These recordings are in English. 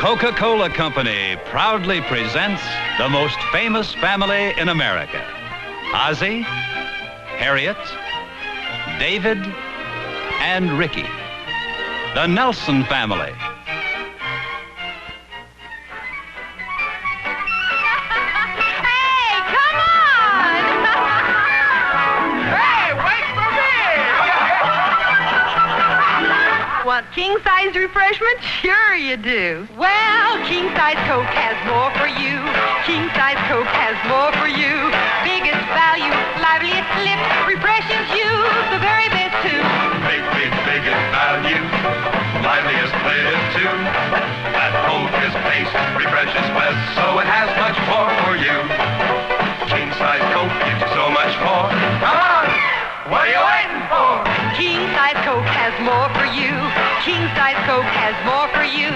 Coca-Cola Company proudly presents the most famous family in America. Ozzie, Harriet, David, and Ricky. The Nelson family. Hey, come on! Hey, wait for me! Want king-size refreshment? Sure you do. Well, king-size Coke has more for you. King-size Coke has more for you. Biggest value, liveliest lip, refreshes you the very best too. Biggest value, liveliest lip too. That Coke is paste, refreshes best, so it has much more for you. King-size Coke gives you so much more. Come on! What are you waiting for? King-size Coke has more for you. King-size Coke has more for you.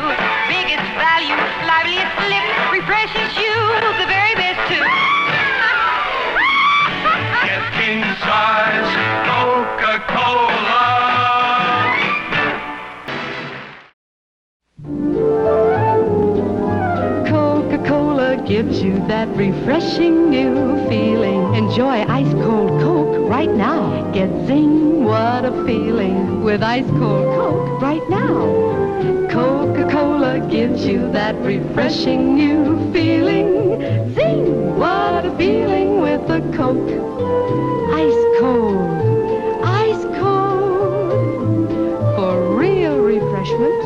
Biggest value, liveliest lip, refreshes you the very best too. Get king-size Coca-Cola. Coca-Cola gives you that refreshing new feeling. Enjoy ice-cold Coke right now. Get zing, what a feeling with ice-cold Coke right now. Coca-Cola gives you that refreshing new feeling. Zing, what a feeling with a Coke. Ice-cold, ice-cold. For real refreshment,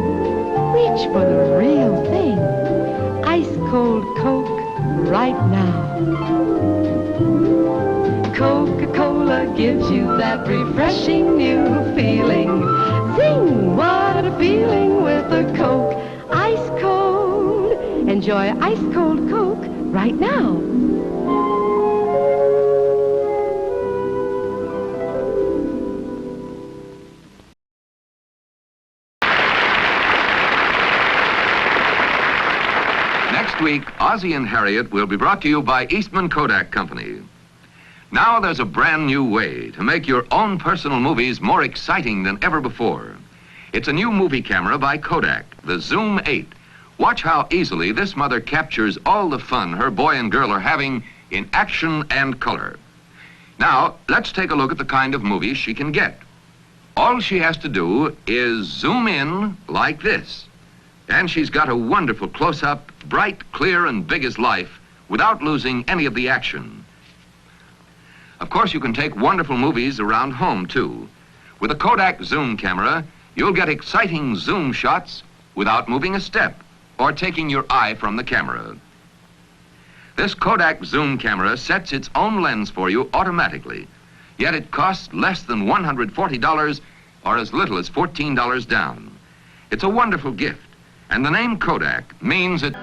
reach for the real thing. Ice-cold Coke right now. Coca-Cola gives you that refreshing new feeling. Zing, what a feeling with a Coke. Ice-cold. Enjoy ice-cold Coke right now. Next week, Ozzie and Harriet will be brought to you by Eastman Kodak Company. Now there's a brand new way to make your own personal movies more exciting than ever before. It's a new movie camera by Kodak, the Zoom 8. Watch how easily this mother captures all the fun her boy and girl are having in action and color. Now, let's take a look at the kind of movies she can get. All she has to do is zoom in like this. And she's got a wonderful close-up, bright, clear, and big as life without losing any of the action. Of course, you can take wonderful movies around home, too. With a Kodak zoom camera, you'll get exciting zoom shots without moving a step or taking your eye from the camera. This Kodak zoom camera sets its own lens for you automatically, yet it costs less than $140 or as little as $14 down. It's a wonderful gift, and the name Kodak means it...